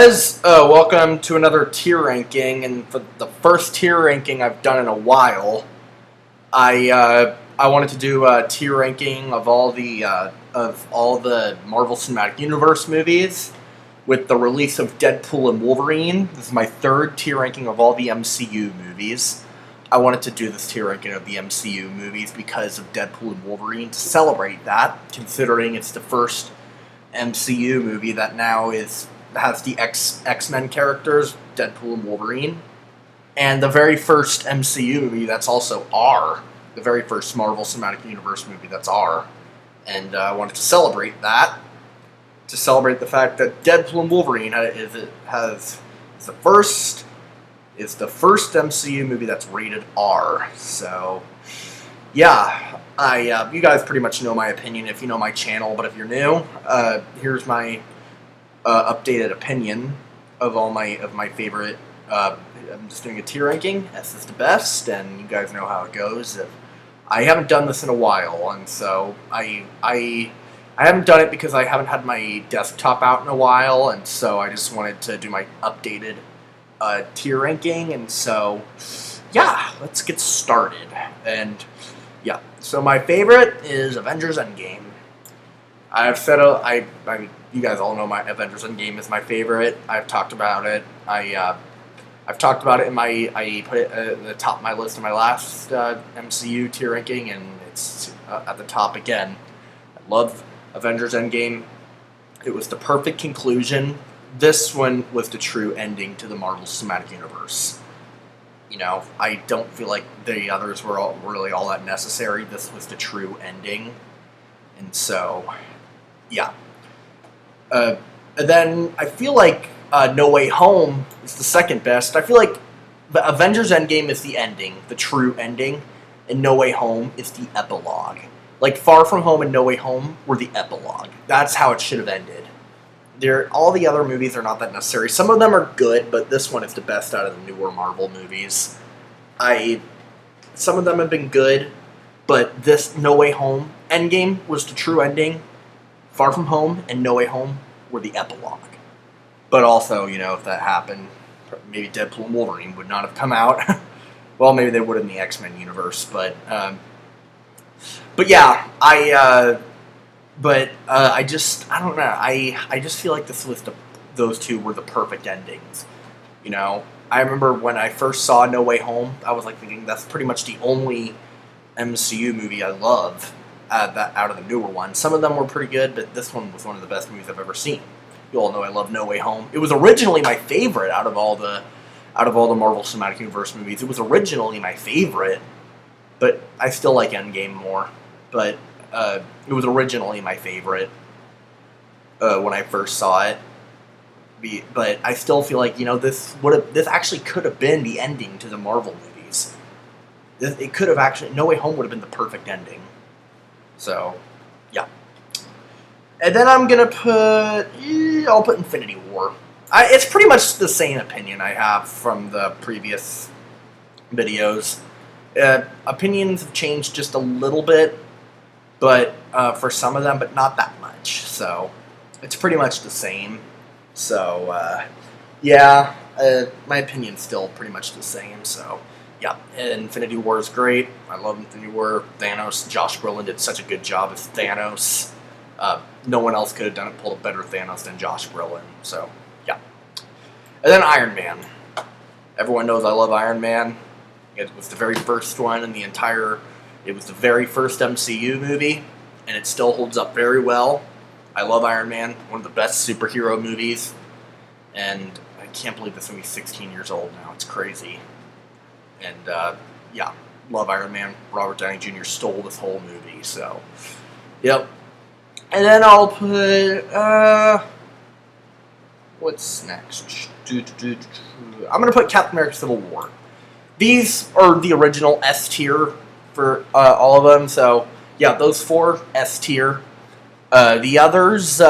Guys, welcome to another tier ranking, and for the first tier ranking I've done in a while, I wanted to do a tier ranking of all the Marvel Cinematic Universe movies with the release of Deadpool and Wolverine. This is my third tier ranking of all the MCU movies. I wanted to do this tier ranking of the MCU movies because of Deadpool and Wolverine to celebrate that, considering it's the first MCU movie that now has the X-Men characters, Deadpool and Wolverine, and the very first MCU movie that's also R, the very first Marvel Cinematic Universe movie that's R, and I wanted to celebrate that, to celebrate the fact that Deadpool and Wolverine is the first MCU movie that's rated R. So, yeah, you guys pretty much know my opinion if you know my channel, but if you're new, here's my updated opinion of all my favorite. I'm just doing a tier ranking. S is the best, and you guys know how it goes. I haven't done this in a while, and so I haven't done it because I haven't had my desktop out in a while, and so I just wanted to do my updated tier ranking, and so yeah, let's get started. And yeah, so my favorite is Avengers Endgame. I've said you guys all know my Avengers Endgame is my favorite. I've talked about it. I've talked about it I put it at the top of my list in my last MCU tier ranking, and it's at the top again. I love Avengers Endgame. It was the perfect conclusion. This one was the true ending to the Marvel Cinematic Universe. You know, I don't feel like the others were really all that necessary. This was the true ending. And so, yeah. And then I feel like No Way Home is the second best. I feel like the Avengers Endgame is the ending, the true ending, and No Way Home is the epilogue. Like Far From Home and No Way Home were the epilogue. That's how it should have ended. All the other movies are not that necessary. Some of them are good, but this one is the best out of the newer Marvel movies. Some of them have been good, but this No Way Home Endgame was the true ending. Far From Home and No Way Home were the epilogue. But also, you know, if that happened, maybe Deadpool and Wolverine would not have come out. Well, maybe they would in the X-Men universe, but yeah, I don't know. I just feel like those two were the perfect endings. You know, I remember when I first saw No Way Home, I was like thinking that's pretty much the only MCU movie I love out of the newer ones. Some of them were pretty good, but this one was one of the best movies I've ever seen. You all know I love No Way Home. It was originally my favorite out of all the Marvel Cinematic Universe movies. It was originally my favorite, but I still like Endgame more. But it was originally my favorite when I first saw it. But I still feel like, you know, this actually could have been the ending to the Marvel movies. It could have actually, No Way Home would have been the perfect ending. So, yeah. And then I'll put Infinity War. It's pretty much the same opinion I have from the previous videos. Opinions have changed just a little bit, but for some of them, but not that much. So, it's pretty much the same. So, yeah, my opinion's still pretty much the same. So, yeah, Infinity War is great. I love Infinity War. Thanos, Josh Brolin did such a good job as Thanos. No one else could have pulled a better Thanos than Josh Brolin. So, yeah. And then Iron Man. Everyone knows I love Iron Man. It was the very first one in it was the very first MCU movie, and it still holds up very well. I love Iron Man, one of the best superhero movies, and I can't believe this movie's 16 years old now. It's crazy. And, yeah, love Iron Man. Robert Downey Jr. stole this whole movie, so, yep. And then I'll put, what's next? I'm going to put Captain America Civil War. These are the original S tier for all of them, so, yeah, those four, S tier. The others,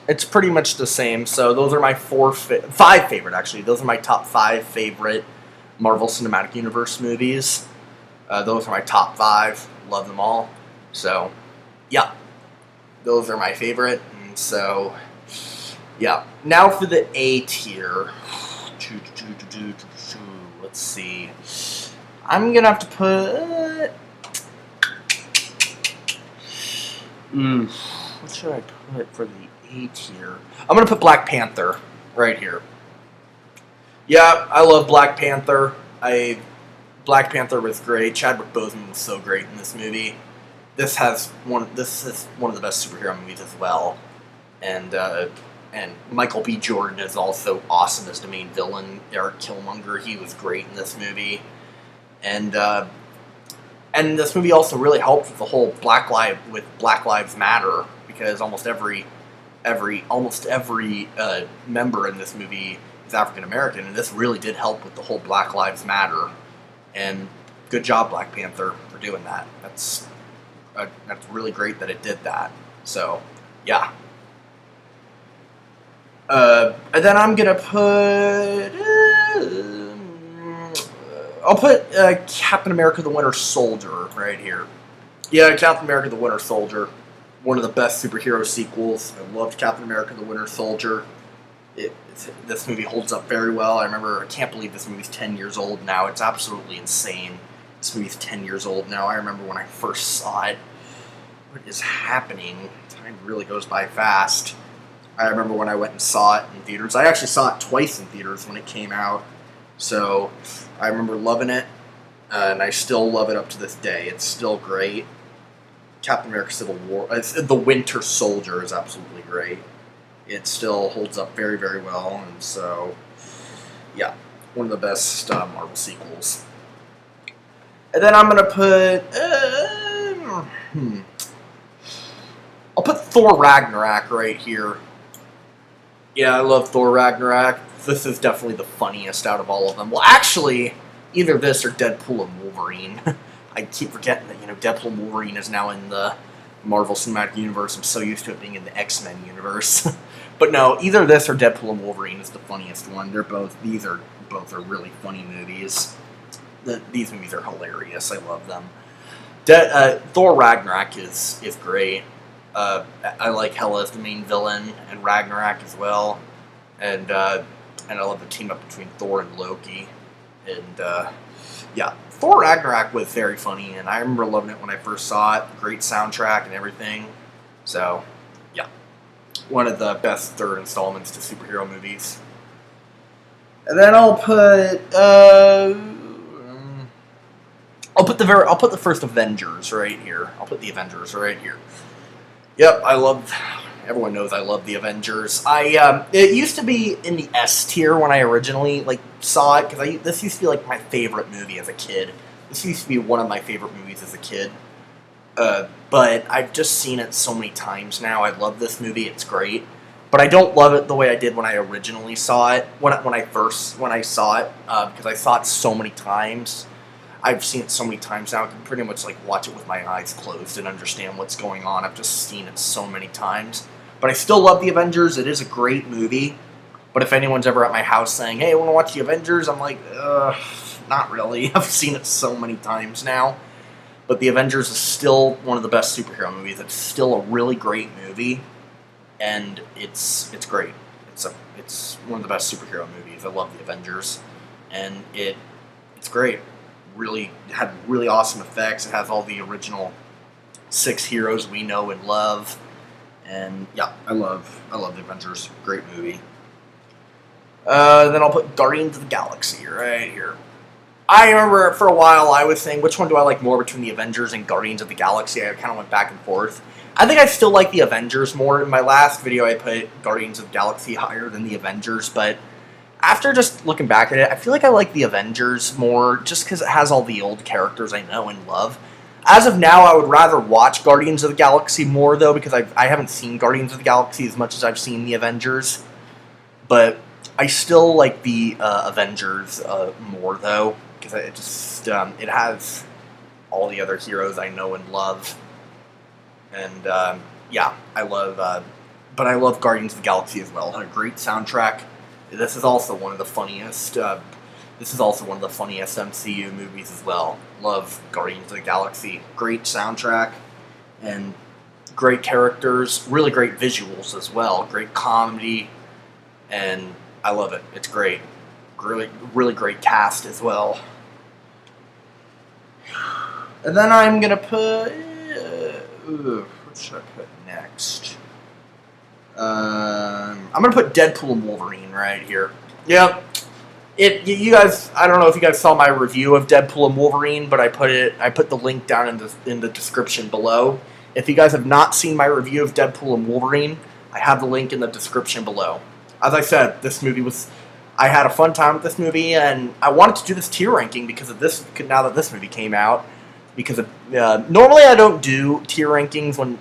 it's pretty much the same, so those are my five favorite, actually. Those are my top 5 favorite Marvel Cinematic Universe movies. Those are my top 5. Love them all. So, yeah. Those are my favorite. And so, Yeah. Now for the A tier. Let's see. I'm gonna have to put. What should I put for the A tier? I'm gonna put Black Panther right here. Yeah, I love Black Panther. Black Panther was great. Chadwick Boseman was so great in this movie. This is one of the best superhero movies as well, and Michael B. Jordan is also awesome as the main villain. Eric Killmonger, he was great in this movie, and this movie also really helped with the whole Black Lives Matter, because almost every member in this movie is African American, and this really did help with the whole Black Lives Matter. And good job, Black Panther, for doing that. That's really great that it did that. So, yeah. And then I'm gonna put. I'll put Captain America: The Winter Soldier right here. Yeah, Captain America: The Winter Soldier, one of the best superhero sequels. I loved Captain America: The Winter Soldier. This movie holds up very well. I can't believe this movie's 10 years old now. It's absolutely insane. This movie's 10 years old now. I remember when I first saw it. What is happening? Time really goes by fast. I remember when I went and saw it in theaters. I actually saw it twice in theaters when it came out. So I remember loving it, and I still love it up to this day. It's still great. Captain America Civil War, The Winter Soldier is absolutely great. It still holds up very, very well, and so, yeah, one of the best Marvel sequels. And then I'm going to put, I'll put Thor Ragnarok right here. Yeah, I love Thor Ragnarok. This is definitely the funniest out of all of them. Well, actually, either this or Deadpool and Wolverine. I keep forgetting that, Deadpool and Wolverine is now in the Marvel Cinematic Universe. I'm so used to it being in the X-Men universe. But no, either this or Deadpool and Wolverine is the funniest one. These are both really funny movies. These movies are hilarious. I love them. Thor Ragnarok is great. I like Hela as the main villain, and Ragnarok as well. And I love the team up between Thor and Loki. And yeah, Thor Ragnarok was very funny, and I remember loving it when I first saw it. Great soundtrack and everything. So, yeah, one of the best third installments to superhero movies. And then I'll put the first Avengers right here. I'll put the Avengers right here. Yep, everyone knows I love the Avengers. It used to be in the S tier when I originally saw it, because this used to be my favorite movie as a kid. This used to be one of my favorite movies as a kid. But I've just seen it so many times now. I love this movie. It's great. But I don't love it the way I did when I originally saw it. When I saw it, because I saw it so many times. I've seen it so many times now. I can pretty much watch it with my eyes closed and understand what's going on. I've just seen it so many times. But I still love the Avengers. It is a great movie. But if anyone's ever at my house saying, "Hey, I want to watch the Avengers," I'm like, not really. I've seen it so many times now. But the Avengers is still one of the best superhero movies. It's still a really great movie, and it's great. It's one of the best superhero movies. I love the Avengers, and it's great. It had really awesome effects. It has all the original 6 heroes we know and love, and yeah, I love the Avengers. Great movie. Then I'll put Guardians of the Galaxy right here. I remember for a while I was saying, which one do I like more between the Avengers and Guardians of the Galaxy? I kind of went back and forth. I think I still like the Avengers more. In my last video, I put Guardians of the Galaxy higher than the Avengers, but after just looking back at it, I feel like I like the Avengers more, just because it has all the old characters I know and love. As of now, I would rather watch Guardians of the Galaxy more, though, because I haven't seen Guardians of the Galaxy as much as I've seen the Avengers. But I still like the Avengers more, though, because it has all the other heroes I know and love. And, yeah, I love Guardians of the Galaxy as well. It had a great soundtrack. This is also one of the funniest MCU movies as well. Love Guardians of the Galaxy. Great soundtrack and great characters. Really great visuals as well. Great comedy. and I love it. It's great. Really, really great cast as well. And then I'm gonna put. What should I put next? I'm gonna put Deadpool Wolverine right here. Yep. You guys. I don't know if you guys saw my review of Deadpool and Wolverine, but I put the link down in the description below. If you guys have not seen my review of Deadpool and Wolverine, I have the link in the description below. As I said, this movie was. I had a fun time with this movie, and I wanted to do this tier ranking because of this. Now that this movie came out, because of, normally I don't do tier rankings when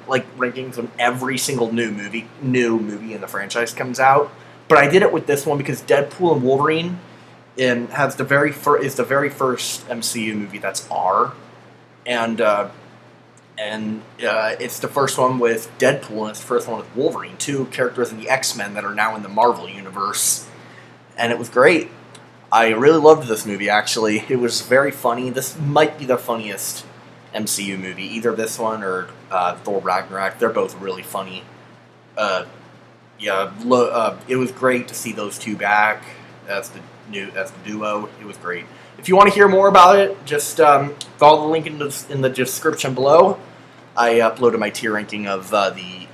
every single new movie in the franchise comes out, but I did it with this one because Deadpool and Wolverine is the very first MCU movie that's R, and it's the first one with Deadpool, and it's the first one with Wolverine, two characters in the X-Men that are now in the Marvel universe. And it was great. I really loved this movie, actually. It was very funny. This might be the funniest MCU movie. Either this one or Thor Ragnarok. They're both really funny. It was great to see those two back as the duo. It was great. If you want to hear more about it, just follow the link in the description below. I uploaded my tier ranking of I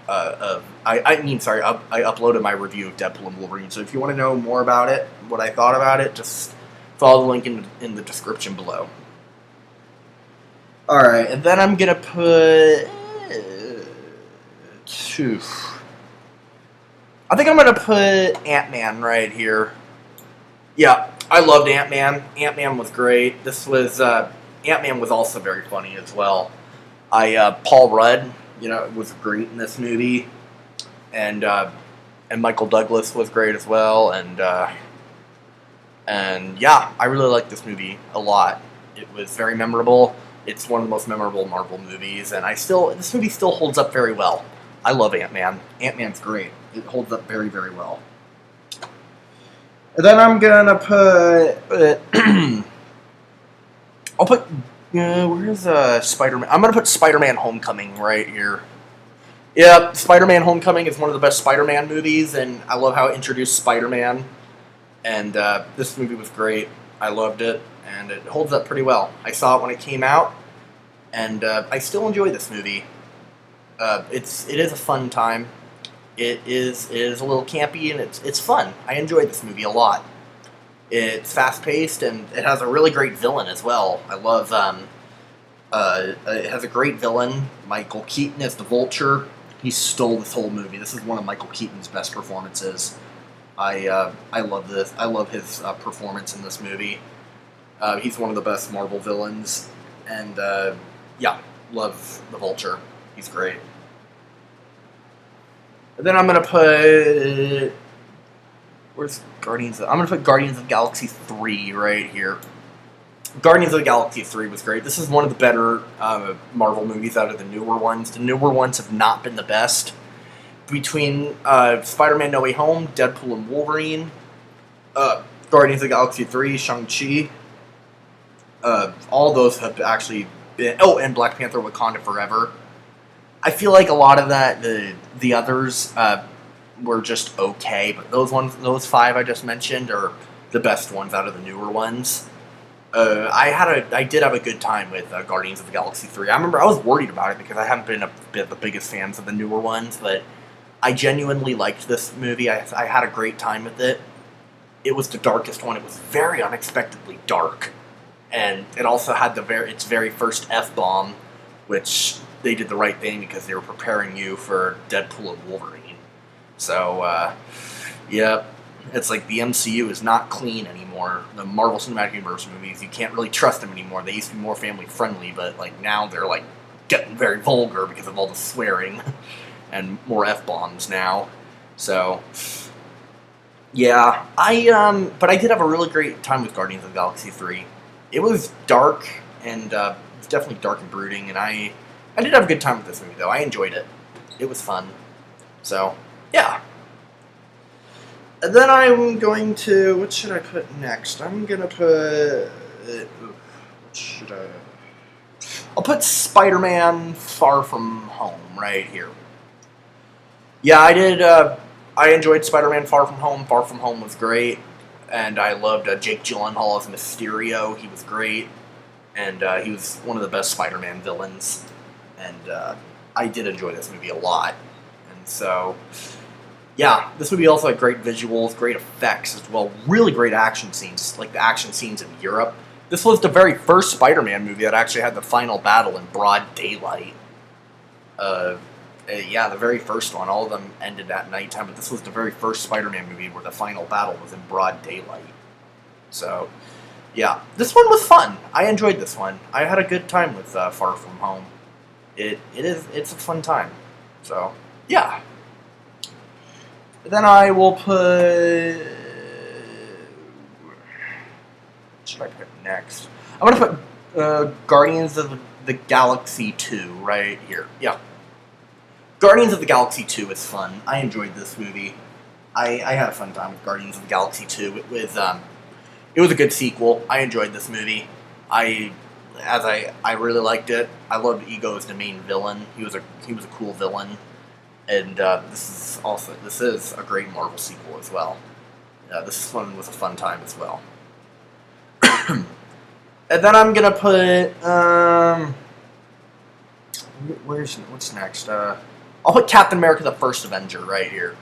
uploaded my review of Deadpool and Wolverine. So if you want to know more about it, what I thought about it, just follow the link in the description below. All right, and then I'm gonna put. I think I'm gonna put Ant-Man right here. Yeah, I loved Ant-Man. Ant-Man was great. Ant-Man was also very funny as well. Paul Rudd, was great in this movie, and Michael Douglas was great as well, and yeah, I really liked this movie a lot. It was very memorable. It's one of the most memorable Marvel movies, and this movie still holds up very well. I love Ant-Man. Ant-Man's great. It holds up very, very well. And then I'm gonna put. I'll put. Where's Spider-Man? I'm gonna put Spider-Man: Homecoming right here. Yeah, Spider-Man: Homecoming is one of the best Spider-Man movies, and I love how it introduced Spider-Man. And this movie was great. I loved it, and it holds up pretty well. I saw it when it came out, and I still enjoy this movie. It is a fun time. It is a little campy, and it's fun. I enjoy this movie a lot. It's fast-paced, and it has a really great villain as well. I love, it has a great villain. Michael Keaton as the Vulture. He stole this whole movie. This is one of Michael Keaton's best performances. I love this. I love his performance in this movie. He's one of the best Marvel villains, and, yeah, love the Vulture. He's great. And then I'm gonna put... Where's Guardians? I'm going to put Guardians of the Galaxy 3 right here. Guardians of the Galaxy 3 was great. This is one of the better Marvel movies out of the newer ones. The newer ones have not been the best. Between Spider-Man No Way Home, Deadpool and Wolverine, Guardians of the Galaxy 3, Shang-Chi, all those have actually been... Oh, and Black Panther Wakanda Forever. I feel like a lot of that, the others... were just okay, but those five I just mentioned are the best ones out of the newer ones. I did have a good time with Guardians of the Galaxy 3. I remember I was worried about it because I haven't been the biggest fans of the newer ones, but I genuinely liked this movie. I had a great time with it. It was the darkest one. It was very unexpectedly dark, and it also had its very first F-bomb, which they did the right thing because they were preparing you for Deadpool and Wolverine. So, yeah, it's like the MCU is not clean anymore. The Marvel Cinematic Universe movies, you can't really trust them anymore. They used to be more family-friendly, but, now they're, getting very vulgar because of all the swearing and more F-bombs now. So, yeah, but I did have a really great time with Guardians of the Galaxy 3. It was dark, and it was definitely dark and brooding, and I did have a good time with this movie, though. I enjoyed it. It was fun. So... yeah. And then I'm going to... what should I put next? I'm going to put... what should I... I'll put Spider-Man Far From Home right here. Yeah, I I enjoyed Spider-Man Far From Home. Far From Home was great. And I loved Jake Gyllenhaal as Mysterio. He was great. And he was one of the best Spider-Man villains. And I did enjoy this movie a lot. And so, yeah, this movie also had great visuals, great effects as well. Really great action scenes, like the action scenes in Europe. This was the very first Spider-Man movie that actually had the final battle in broad daylight. Yeah, the very first one. All of them ended at nighttime, but this was the very first Spider-Man movie where the final battle was in broad daylight. So, yeah, this one was fun. I enjoyed this one. I had a good time with Far From Home. It's a fun time. So, yeah. Then I will put... What should I put next? I'm going to put Guardians of the Galaxy 2 right here. Yeah. Guardians of the Galaxy 2 is fun. I enjoyed this movie. I had a fun time with Guardians of the Galaxy 2. It was a good sequel. I enjoyed this movie. I really liked it. I loved Ego as the main villain. He was a cool villain. And this is a great Marvel sequel as well. This one was a fun time as well. And then I'm gonna put what's next? I'll put Captain America: The First Avenger right here.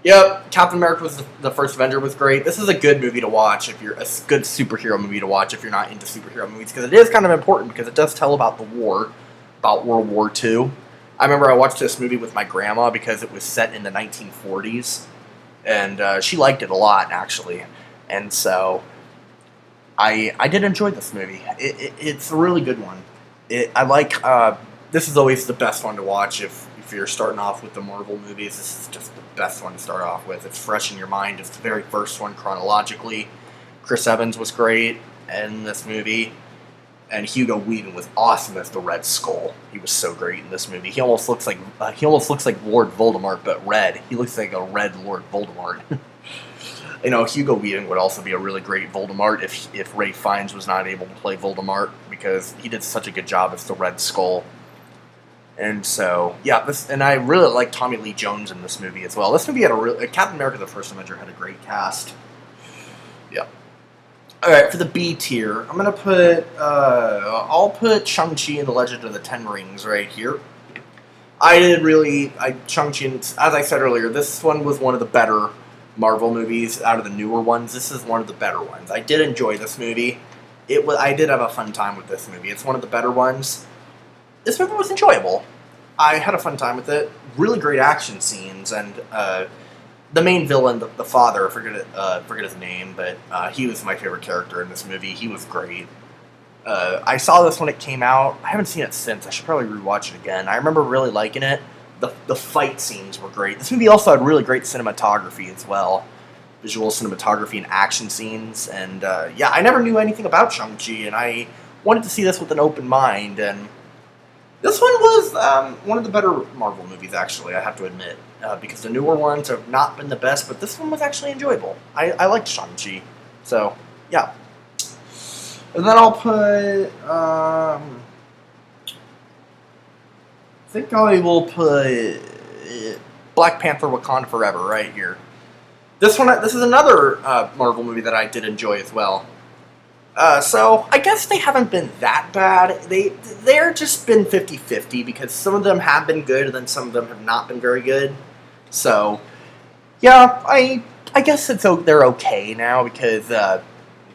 Yep, Captain America was the First Avenger was great. This is a good movie to watch if you're a good superhero movie to watch if you're not into superhero movies, because it is kind of important because it does tell about the war, about World War II. I remember I watched this movie with my grandma because it was set in the 1940s, and she liked it a lot actually, and so I did enjoy this movie. It's a really good one. This is always the best one to watch if you're starting off with the Marvel movies. This is just the best one to start off with. It's fresh in your mind. It's the very first one chronologically. Chris Evans was great in this movie, and Hugo Weaving was awesome as the Red Skull. He was so great in this movie. He almost looks like Lord Voldemort, but red. He looks like a red Lord Voldemort. Hugo Weaving would also be a really great Voldemort if Ralph Fiennes was not able to play Voldemort, because he did such a good job as the Red Skull. And so, yeah, and I really like Tommy Lee Jones in this movie as well. This movie had Captain America: The First Avenger had a great cast. Yeah. All right, for the B tier, I'm gonna put I'll put Shang-Chi and the Legend of the Ten Rings right here. Shang-Chi, as I said earlier, this one was one of the better Marvel movies out of the newer ones. This is one of the better ones. I did enjoy this movie. I did have a fun time with this movie. It's one of the better ones. This movie was enjoyable. I had a fun time with it. Really great action scenes, and the main villain, the father, I forget his name, but he was my favorite character in this movie. He was great. I saw this when it came out. I haven't seen it since. I should probably rewatch it again. I remember really liking it. The fight scenes were great. This movie also had really great cinematography as well. Visual cinematography and action scenes. And yeah, I never knew anything about Shang-Chi, and I wanted to see this with an open mind. And this one was one of the better Marvel movies, actually, I have to admit. Because the newer ones have not been the best, but this one was actually enjoyable. I liked Shang-Chi. So, yeah. And then I'll put... I think I will put Black Panther: Wakanda Forever right here. This is another Marvel movie that I did enjoy as well. So I guess they haven't been that bad. They're just been 50-50 because some of them have been good and then some of them have not been very good. So yeah, I guess they're okay now because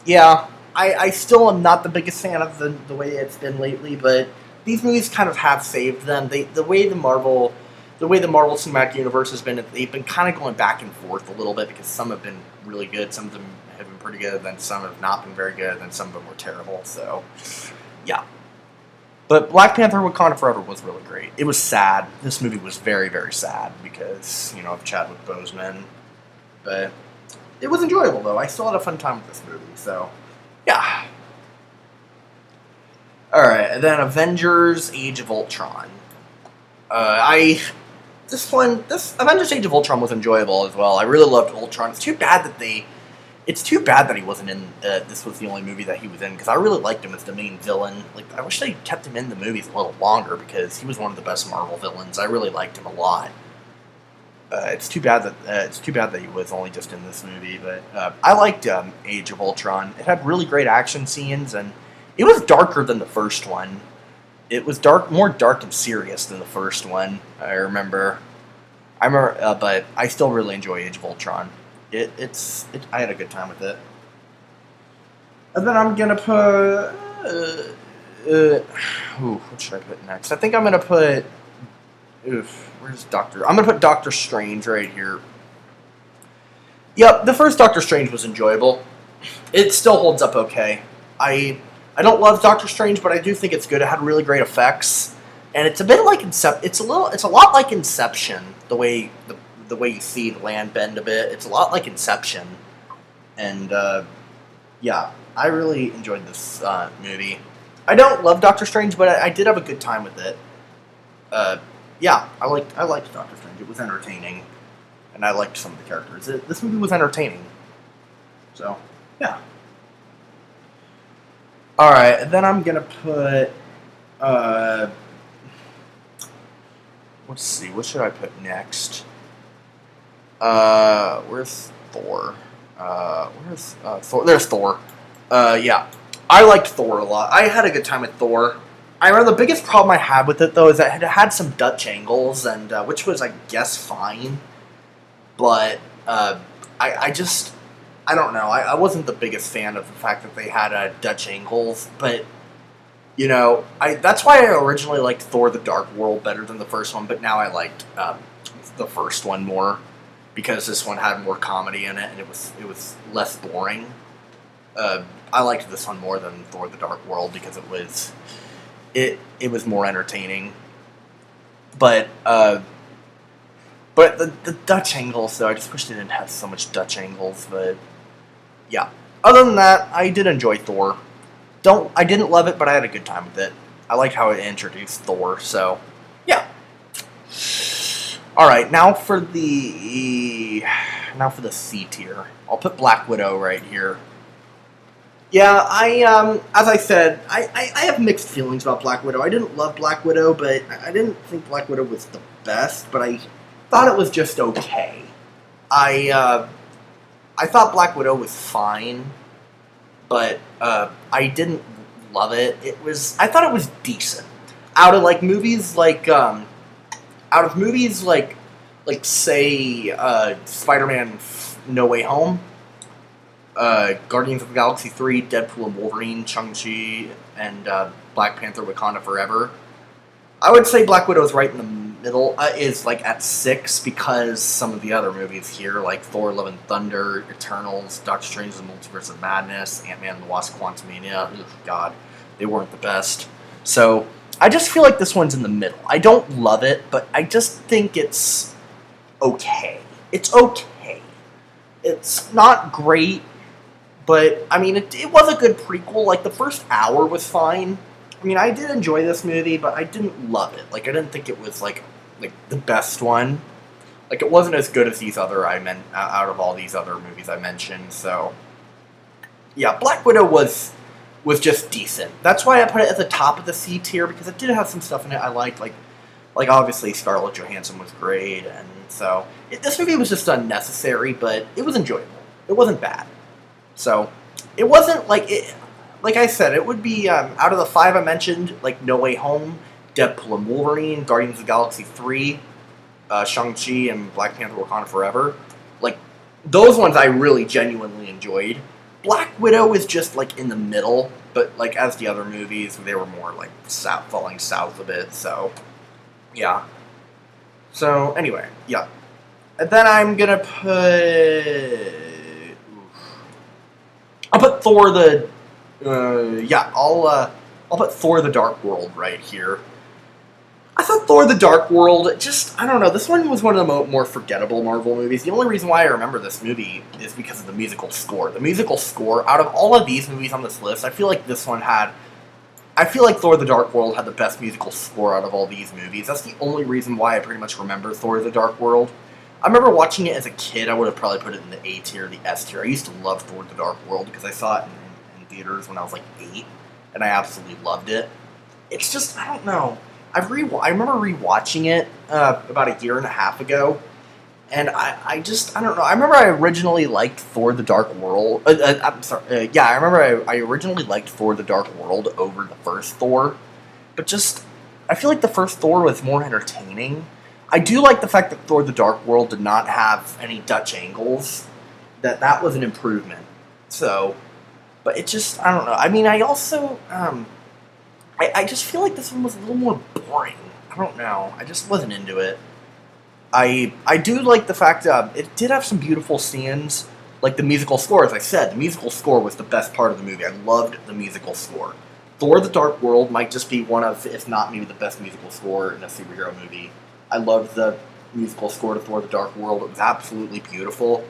yeah, I still am not the biggest fan of the way it's been lately, but these movies kind of have saved them. The way the Marvel Cinematic Universe has been, they've been kind of going back and forth a little bit because some have been really good, some of them have been pretty good, then some have not been very good, then some of them were terrible. So, yeah. But Black Panther: Wakanda Forever was really great. It was sad. This movie was very, very sad because, of Chadwick Boseman. But it was enjoyable, though. I still had a fun time with this movie, so, yeah. Alright, and then Avengers: Age of Ultron. This Avengers: Age of Ultron was enjoyable as well. I really loved Ultron. It's too bad that he wasn't in. This was the only movie that he was in because I really liked him as the main villain. Like, I wish they kept him in the movies a little longer because he was one of the best Marvel villains. I really liked him a lot. It's too bad that he was only just in this movie. But I liked Age of Ultron. It had really great action scenes, and it was darker than the first one. It was more dark and serious than the first one. But I still really enjoy Age of Ultron. I had a good time with it. And then I'm gonna put. What should I put next? I think I'm gonna put. Where's Doctor? I'm gonna put Doctor Strange right here. Yep, the first Doctor Strange was enjoyable. It still holds up okay. I don't love Doctor Strange, but I do think it's good. It had really great effects, and it's a bit like It's a lot like Inception. The way you see the land bend a bit. It's a lot like Inception, and yeah, I really enjoyed this movie. I don't love Doctor Strange, but I did have a good time with it. Yeah, I liked Doctor Strange. It was entertaining, and I liked some of the characters. This movie was entertaining. So, yeah. All right, and then I'm gonna put. Let's see. What should I put next? Where's Thor? Where's Thor? There's Thor. Yeah, I liked Thor a lot. I had a good time with Thor. I remember the biggest problem I had with it, though, is that it had some Dutch angles, and which was, I guess, fine. But I don't know. I wasn't the biggest fan of the fact that they had Dutch angles, but that's why I originally liked Thor: The Dark World better than the first one. But now I liked the first one more because this one had more comedy in it, and it was less boring. I liked this one more than Thor: The Dark World because it was more entertaining. But the Dutch angles, though, I just wish they didn't have so much Dutch angles. But yeah, other than that, I did enjoy Thor. I didn't love it, but I had a good time with it. I liked how it introduced Thor. So yeah. All right, now for the C tier. I'll put Black Widow right here. Yeah, as I said, I have mixed feelings about Black Widow. I didn't love Black Widow, but I didn't think Black Widow was the best, but I thought it was just okay. I thought Black Widow was fine, but I didn't love it. I thought it was decent. Out of movies like say Spider-Man No Way Home, Guardians of the Galaxy 3, Deadpool and Wolverine, Shang-Chi, and Black Panther: Wakanda Forever. I would say Black Widow is right in the middle, is like at 6 because some of the other movies here, like Thor: Love and Thunder, Eternals, Doctor Strange: The Multiverse of Madness, Ant-Man and the Wasp: Quantumania, God, they weren't the best. So I just feel like this one's in the middle. I don't love it, but I just think it's okay. It's okay. It's not great, but I mean, it was a good prequel. Like, the first hour was fine. I mean, I did enjoy this movie, but I didn't love it. Like, I didn't think it was like the best one. Like, it wasn't as good as out of all these other movies I mentioned. So yeah, Black Widow was just decent. That's why I put it at the top of the C tier, because it did have some stuff in it I liked. Like obviously Scarlett Johansson was great, and so this movie was just unnecessary, but it was enjoyable. It wasn't bad. So it wasn't like I said, it would be out of the 5 I mentioned, like No Way Home, Deadpool and Wolverine, Guardians of the Galaxy 3, Shang-Chi, and Black Panther: Wakanda Forever. Like, those ones I really genuinely enjoyed. Black Widow is just like in the middle, but like as the other movies, they were more like falling south a bit. So yeah. So anyway, yeah. And then I'm gonna I'll put Thor I'll put Thor: The Dark World right here. I thought Thor: The Dark World, I don't know, this one was one of the more forgettable Marvel movies. The only reason why I remember this movie is because of the musical score. The musical score, out of all of these movies on this list, I feel like Thor: The Dark World had the best musical score out of all these movies. That's the only reason why I pretty much remember Thor: The Dark World. I remember watching it as a kid. I would have probably put it in the A tier, the S tier. I used to love Thor: The Dark World because I saw it in theaters when I was like 8, and I absolutely loved it. It's just, I don't know. I remember rewatching it about a year and a half ago, And I don't know. I remember I originally liked Thor: The Dark World. I'm sorry. Yeah, I remember I originally liked Thor: The Dark World over the first Thor, but just I feel like the first Thor was more entertaining. I do like the fact that Thor: The Dark World did not have any Dutch angles. That was an improvement. So, but it just I don't know. I mean, I also I just feel like this one was a little more boring. I don't know. I just wasn't into it. I do like the fact it did have some beautiful scenes, like the musical score. As I said, the musical score was the best part of the movie. I loved the musical score. Thor: The Dark World might just be one of, if not maybe the best musical score in a superhero movie. I loved the musical score to Thor: The Dark World. It was absolutely beautiful,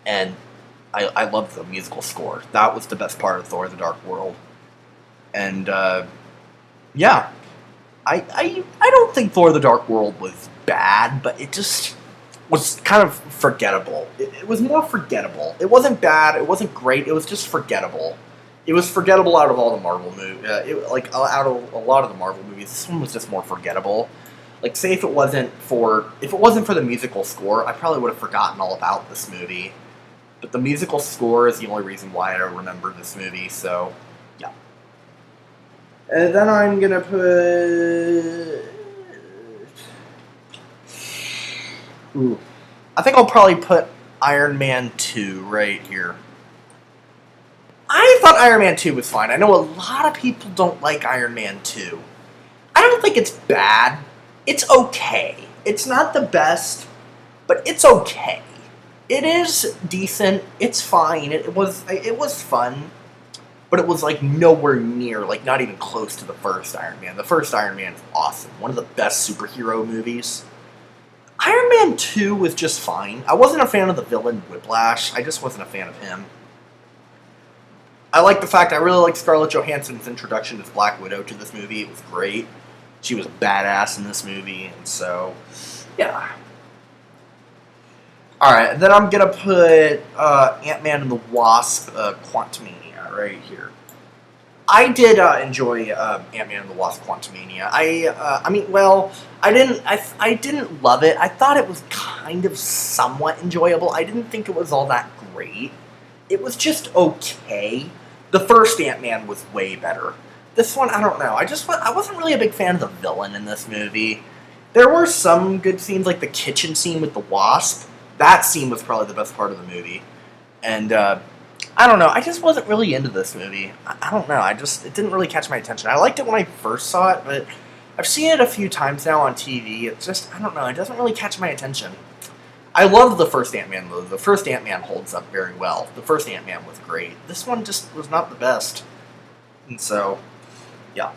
and I loved the musical score. That was the best part of Thor: The Dark World. And yeah, I don't think Thor: The Dark World was bad, but it just was kind of forgettable. It was more forgettable. It wasn't bad. It wasn't great. It was just forgettable. It was forgettable out of all the Marvel movies. Out of a lot of the Marvel movies, this one was just more forgettable. Like, say if it wasn't for the musical score, I probably would have forgotten all about this movie. But the musical score is the only reason why I remember this movie. So, yeah. And then I'm gonna put. Ooh. I think I'll probably put Iron Man 2 right here. I thought Iron Man 2 was fine. I know a lot of people don't like Iron Man 2. I don't think it's bad. It's okay. It's not the best, but it's okay. It is decent. It's fine. It was fun, but it was like nowhere near, like not even close to the first Iron Man. The first Iron Man is awesome. One of the best superhero movies. Iron Man 2 was just fine. I wasn't a fan of the villain Whiplash. I just wasn't a fan of him. I like the fact I really liked Scarlett Johansson's introduction as Black Widow to this movie. It was great. She was badass in this movie, and so, yeah. Alright, then I'm gonna put Ant-Man and the Wasp, Quantumania, right here. I did enjoy Ant-Man and the Wasp: Quantumania. I didn't love it. I thought it was kind of somewhat enjoyable. I didn't think it was all that great. It was just okay. The first Ant-Man was way better. This one, I don't know. I wasn't really a big fan of the villain in this movie. There were some good scenes, like the kitchen scene with the Wasp. That scene was probably the best part of the movie. And, I don't know. I just wasn't really into this movie. I don't know. It didn't really catch my attention. I liked it when I first saw it, but I've seen it a few times now on TV. It's just, I don't know. It doesn't really catch my attention. I loved the first Ant-Man, though. The first Ant-Man holds up very well. The first Ant-Man was great. This one just was not the best. And so, yeah.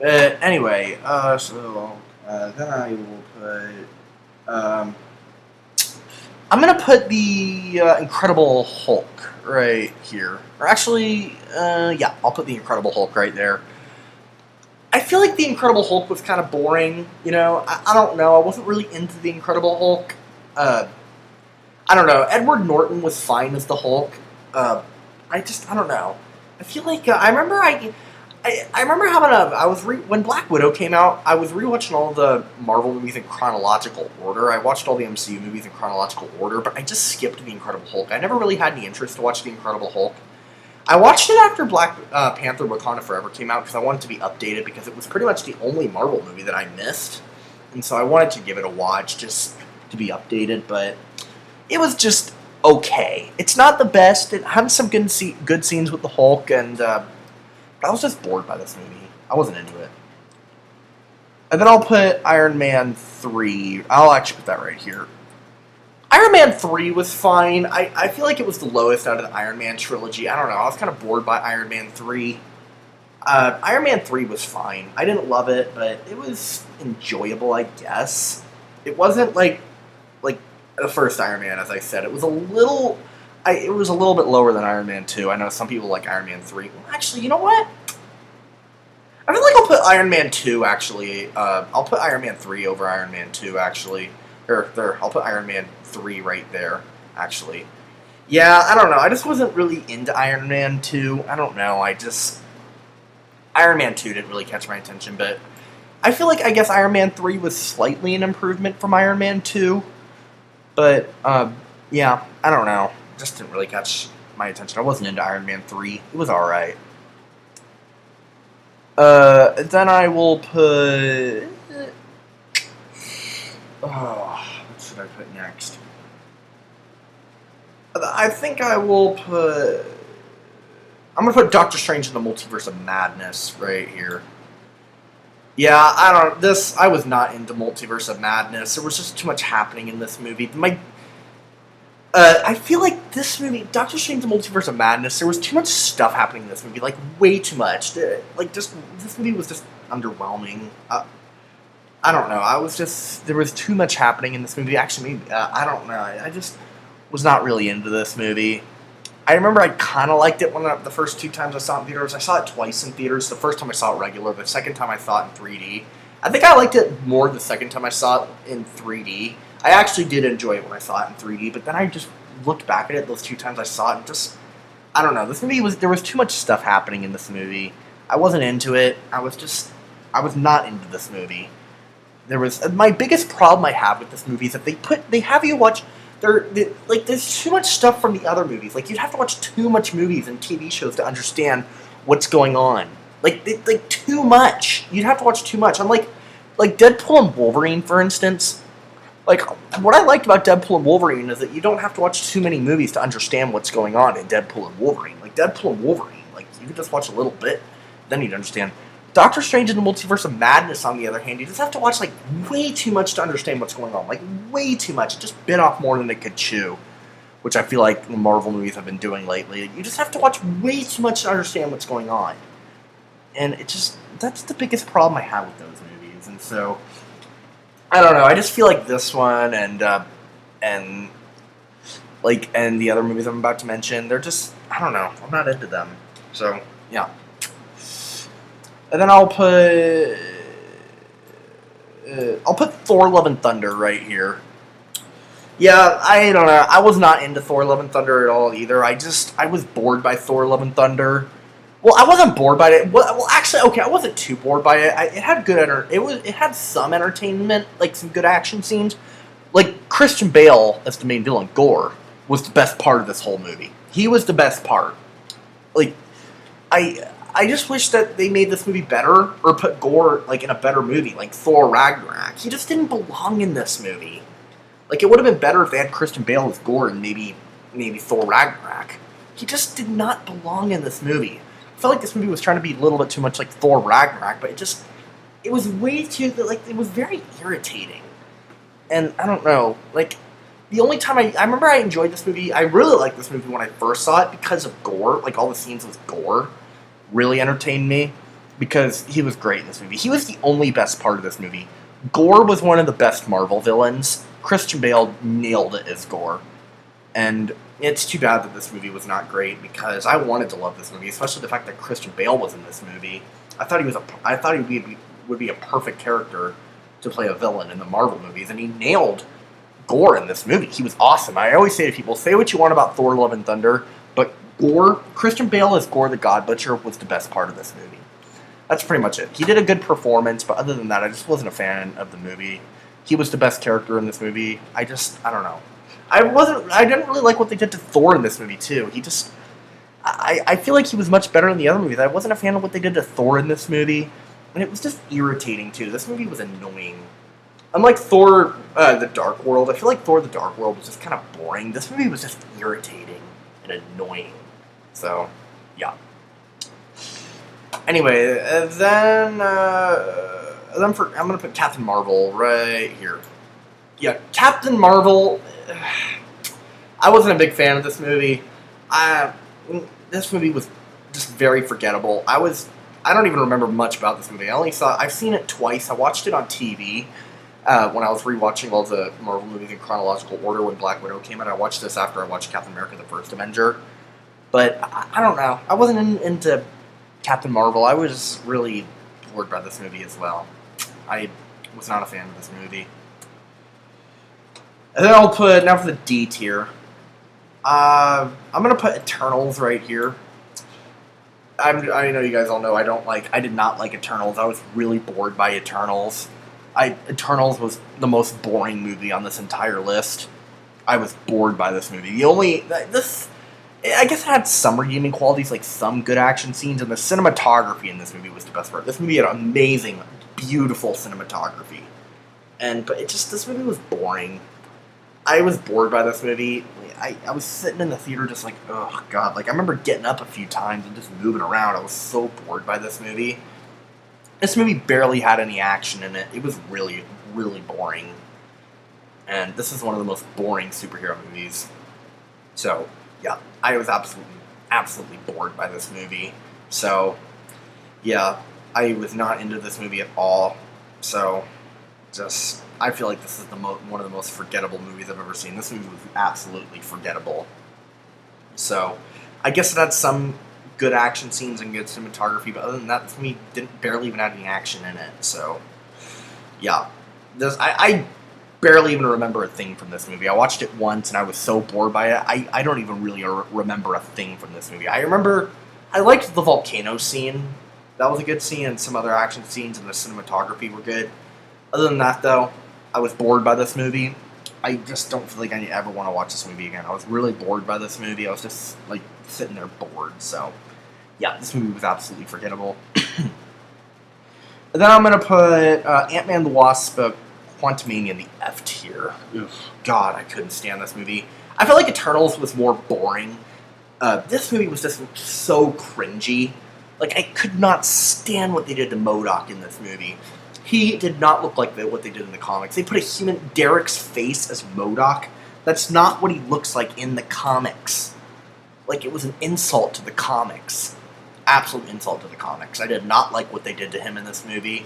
Anyway, then I will put, I'm gonna put the Incredible Hulk right here. Or actually, yeah, I'll put the Incredible Hulk right there. I feel like the Incredible Hulk was kind of boring, you know? I don't know, I wasn't really into the Incredible Hulk. I don't know, Edward Norton was fine as the Hulk. I don't know. I feel like, I remember having when Black Widow came out, I was rewatching all the Marvel movies in chronological order. I watched all the MCU movies in chronological order, but I just skipped the Incredible Hulk. I never really had any interest to watch the Incredible Hulk. I watched it after Black Panther: Wakanda Forever came out because I wanted to be updated because it was pretty much the only Marvel movie that I missed. And so I wanted to give it a watch just to be updated, but it was just okay. It's not the best. It had some good scenes with the Hulk, and I was just bored by this movie. I wasn't into it. And then I'll put Iron Man 3. I'll actually put that right here. Iron Man 3 was fine. I feel like it was the lowest out of the Iron Man trilogy. I don't know. I was kind of bored by Iron Man 3. Iron Man 3 was fine. I didn't love it, but it was enjoyable, I guess. It wasn't like the first Iron Man, as I said. It was a little bit lower than Iron Man 2. I know some people like Iron Man 3. Well, actually, you know what? I feel like I'll put Iron Man 2, actually. I'll put Iron Man 3 over Iron Man 2, actually. I'll put Iron Man 3 right there, actually. Yeah, I don't know. I just wasn't really into Iron Man 2. I don't know. Iron Man 2 didn't really catch my attention, but I feel like, I guess Iron Man 3 was slightly an improvement from Iron Man 2. But yeah, I don't know. Just didn't really catch my attention. I wasn't into Iron Man 3. It was alright. Then I will put. Oh, what should I put next? I think I will put. I'm gonna put Doctor Strange in the Multiverse of Madness right here. Yeah, I don't. This I was not into Multiverse of Madness. There was just too much happening in this movie. I feel like this movie, Doctor Strange: The Multiverse of Madness, there was too much stuff happening in this movie, like way too much. Like, just this movie was just underwhelming. I don't know. There was too much happening in this movie. Actually, maybe, I don't know. I just was not really into this movie. I remember I kind of liked it the first two times I saw it in theaters. I saw it twice in theaters. The first time I saw it regular, the second time I saw it in 3D. I think I liked it more the second time I saw it in 3D. I actually did enjoy it when I saw it in 3D, but then I just looked back at it those two times I saw it and just, I don't know. There was too much stuff happening in this movie. I wasn't into it. I was not into this movie. My biggest problem I have with this movie is that they have you watch. There's too much stuff from the other movies. Like, you'd have to watch too much movies and TV shows to understand what's going on. Like too much. You'd have to watch too much. Unlike, Deadpool and Wolverine, for instance. Like, what I liked about Deadpool and Wolverine is that you don't have to watch too many movies to understand what's going on in Deadpool and Wolverine. Like, Deadpool and Wolverine, you could just watch a little bit, then you'd understand. Doctor Strange in the Multiverse of Madness, on the other hand, you just have to watch, way too much to understand what's going on. Way too much. It just bit off more than it could chew, which I feel like the Marvel movies have been doing lately. You just have to watch way too much to understand what's going on. And that's the biggest problem I have with those movies. And so, I don't know, I just feel like this one and the other movies I'm about to mention, they're just, I don't know, I'm not into them. So, yeah. And then I'll put Thor: Love and Thunder right here. Yeah, I don't know. I was not into Thor: Love and Thunder at all either. I was bored by Thor: Love and Thunder. Well, I wasn't bored by it. Well, actually, okay, I wasn't too bored by it. It had it had some entertainment, some good action scenes. Like, Christian Bale as the main villain, Gore, was the best part of this whole movie. He was the best part. I just wish that they made this movie better, or put Gore, in a better movie, like Thor Ragnarok. He just didn't belong in this movie. It would have been better if they had Christian Bale as Gore and maybe Thor Ragnarok. He just did not belong in this movie. I felt like this movie was trying to be a little bit too much like Thor Ragnarok, but it was way too, it was very irritating. And I don't know, the only time I remember I enjoyed this movie, I really liked this movie when I first saw it because of Gore, all the scenes with Gore really entertained me because he was great in this movie. He was the only best part of this movie. Gore was one of the best Marvel villains. Christian Bale nailed it as Gore. And it's too bad that this movie was not great because I wanted to love this movie, especially the fact that Christian Bale was in this movie. I thought he would be a perfect character to play a villain in the Marvel movies, and he nailed Gore in this movie. He was awesome. I always say to people, say what you want about Thor: Love and Thunder, but Christian Bale as Gore the God Butcher was the best part of this movie. That's pretty much it. He did a good performance, but other than that, I just wasn't a fan of the movie. He was the best character in this movie. I don't know. I didn't really like what they did to Thor in this movie, too. I feel like he was much better in the other movies. I wasn't a fan of what they did to Thor in this movie, and it was just irritating, too. This movie was annoying. Unlike Thor, The Dark World, I feel like Thor: The Dark World was just kind of boring. This movie was just irritating and annoying. So, yeah. Anyway, I'm gonna put Captain Marvel right here. Yeah, Captain Marvel. I wasn't a big fan of this movie. This movie was just very forgettable. I don't even remember much about this movie. I've seen it twice. I watched it on TV when I was rewatching all the Marvel movies in chronological order when Black Widow came out. I watched this after I watched Captain America: The First Avenger. But I don't know. I wasn't into Captain Marvel. I was really bored by this movie as well. I was not a fan of this movie. And then I'll put, now for the D tier. I'm going to put Eternals right here. I know you guys all know I did not like Eternals. I was really bored by Eternals. Eternals was the most boring movie on this entire list. I was bored by this movie. I guess it had some redeeming qualities, like some good action scenes, and the cinematography in this movie was the best part. This movie had amazing, beautiful cinematography, but this movie was boring. I was bored by this movie. I was sitting in the theater just like, oh god, like I remember getting up a few times and just moving around. I was so bored by this movie. This movie barely had any action in it. It was really, really boring. And this is one of the most boring superhero movies. So, yeah, I was absolutely bored by this movie. So, yeah, I was not into this movie at all. So, I feel like this is one of the most forgettable movies I've ever seen. This movie was absolutely forgettable. So, I guess it had some good action scenes and good cinematography, but other than that, this movie barely even had any action in it. So, yeah, I barely even remember a thing from this movie. I watched it once and I was so bored by it. I don't even really remember a thing from this movie. I liked the volcano scene. That was a good scene, and some other action scenes and the cinematography were good. Other than that, though, I was bored by this movie. I just don't feel like I ever want to watch this movie again. I was really bored by this movie. I was just, like, sitting there bored. So, yeah, this movie was absolutely forgettable. And then I'm going to put Ant-Man the Wasp, Quantumania in the F tier. Ugh, God, I couldn't stand this movie. I felt like Eternals was more boring. This movie was just so cringy. Like, I could not stand what they did to MODOK in this movie. He did not look like what they did in the comics. They put a human, Derek's face as MODOK. That's not what he looks like in the comics. Like, it was an insult to the comics. Absolute insult to the comics. I did not like what they did to him in this movie.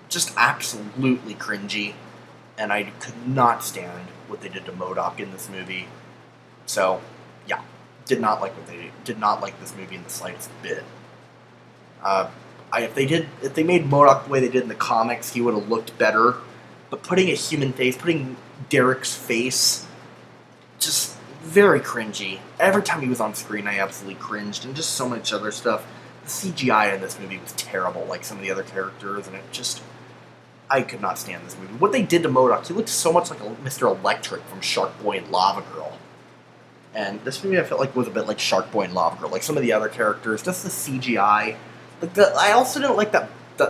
Just absolutely cringy. And I could not stand what they did to MODOK in this movie. So, yeah. Did not like this movie in the slightest bit. If they made MODOK the way they did in the comics, he would have looked better. But putting a human face, putting Derek's face, just very cringy. Every time he was on screen, I absolutely cringed, and just so much other stuff. The CGI in this movie was terrible, like some of the other characters, and I could not stand this movie. What they did to MODOK, he looked so much like Mr. Electric from Shark Boy and Lava Girl. And this movie I felt like was a bit like Shark Boy and Lava Girl. Like some of the other characters, just the CGI. I also didn't like the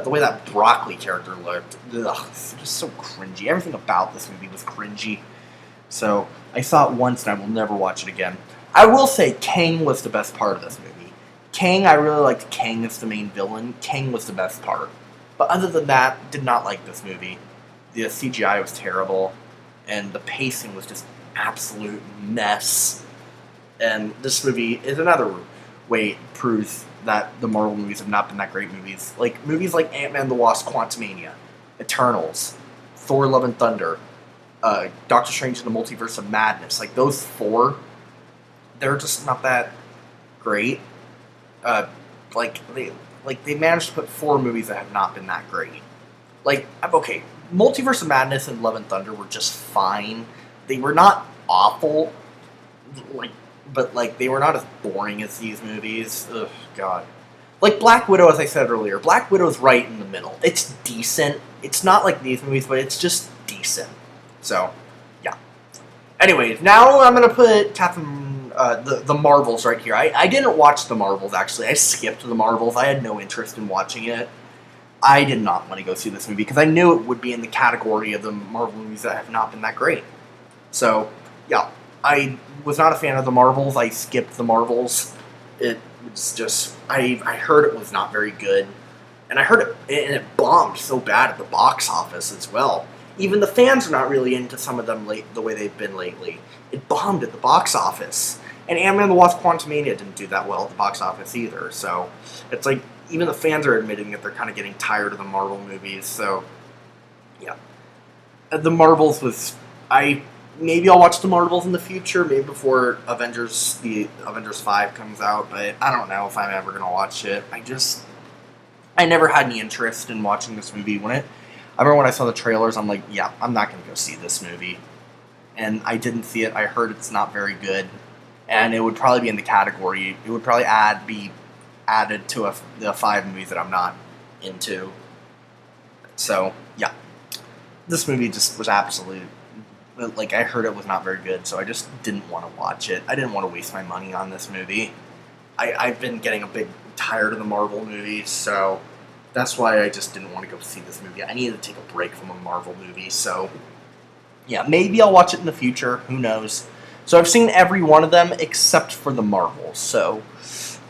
way that broccoli character looked. Ugh, it's just so cringy. Everything about this movie was cringy. So, I saw it once and I will never watch it again. I will say Kang was the best part of this movie. I really liked Kang as the main villain. Kang was the best part. But other than that, did not like this movie. The CGI was terrible, and the pacing was just absolute mess. And this movie is another way it proves that the Marvel movies have not been that great movies. Like, movies like Ant-Man the Wasp, Quantumania, Eternals, Thor Love and Thunder, Doctor Strange in the Multiverse of Madness. Like, those four, they're just not that great. They managed to put four movies that have not been that great. Like, okay, Multiverse of Madness and Love and Thunder were just fine. They were not awful, but they were not as boring as these movies. Ugh, God. Like Black Widow, as I said earlier, Black Widow's right in the middle. It's decent. It's not like these movies, but it's just decent. So, yeah. Anyways, now I'm going to put the Marvels right here. I didn't watch the Marvels, actually. I skipped the Marvels. I had no interest in watching it. I did not want to go see this movie because I knew it would be in the category of the Marvel movies that have not been that great. So, yeah. I was not a fan of the Marvels. I skipped the Marvels. It was just... I heard it was not very good. And I heard it bombed so bad at the box office as well. Even the fans are not really into some of them the way they've been lately. It bombed at the box office. And Ant-Man the Wasp Quantumania didn't do that well at the box office either. So, it's like, even the fans are admitting that they're kind of getting tired of the Marvel movies. So, yeah. The Marvels was... Maybe I'll watch the Marvels in the future, maybe before the Avengers 5 comes out, but I don't know if I'm ever going to watch it. I never had any interest in watching this movie. I remember when I saw the trailers, I'm like, yeah, I'm not going to go see this movie. And I didn't see it. I heard it's not very good. And it would probably be in the category, it would probably be added to the 5 movies that I'm not into. So, yeah. This movie just was absolutely like I heard it was not very good, so I just didn't want to watch it. I didn't want to waste my money on this movie. I've been getting a bit tired of the Marvel movies, so that's why I just didn't want to go see this movie. I needed to take a break from a Marvel movie, so yeah, maybe I'll watch it in the future. Who knows? So I've seen every one of them except for the Marvels, so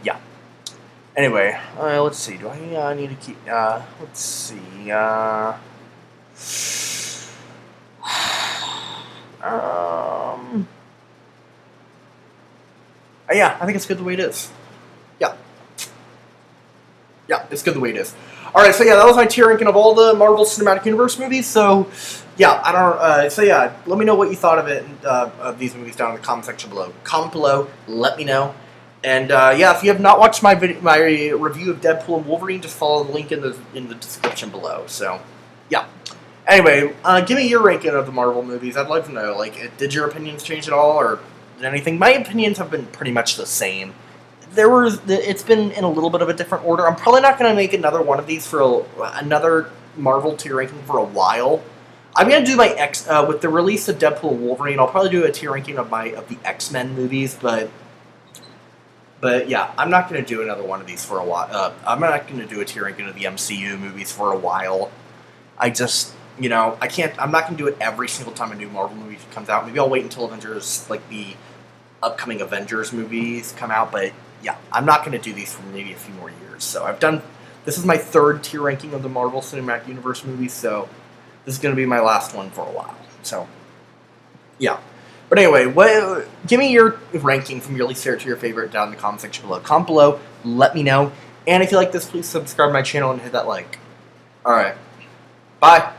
yeah. Anyway, let's see. Do I need to keep... let's see. Yeah, I think it's good the way it is. Yeah. Yeah, it's good the way it is. Alright, so yeah, that was my tier ranking of all the Marvel Cinematic Universe movies, so yeah, I don't, so yeah, let me know what you thought of it, of these movies down in the comment section below. Comment below, let me know. And yeah, if you have not watched my review of Deadpool and Wolverine, just follow the link in the description below. So, yeah. Anyway, give me your ranking of the Marvel movies. I'd like to know, like, did your opinions change at all, or did anything? My opinions have been pretty much the same. It's been in a little bit of a different order. I'm probably not going to make another one of these for another Marvel tier ranking for a while. I'm going to do my with the release of Deadpool and Wolverine, I'll probably do a tier ranking of the X-Men movies, but yeah, I'm not going to do another one of these for a while. I'm not going to do a tier ranking of the MCU movies for a while. I just, I'm not going to do it every single time a new Marvel movie comes out. Maybe I'll wait until Avengers, like the upcoming Avengers movies come out, but yeah, I'm not going to do these for maybe a few more years. So this is my third tier ranking of the Marvel Cinematic Universe movies, so this is going to be my last one for a while. So, yeah. But anyway, give me your ranking from your least favorite to your favorite down in the comment section below. Comment below, let me know. And if you like this, please subscribe to my channel and hit that like. Alright. Bye.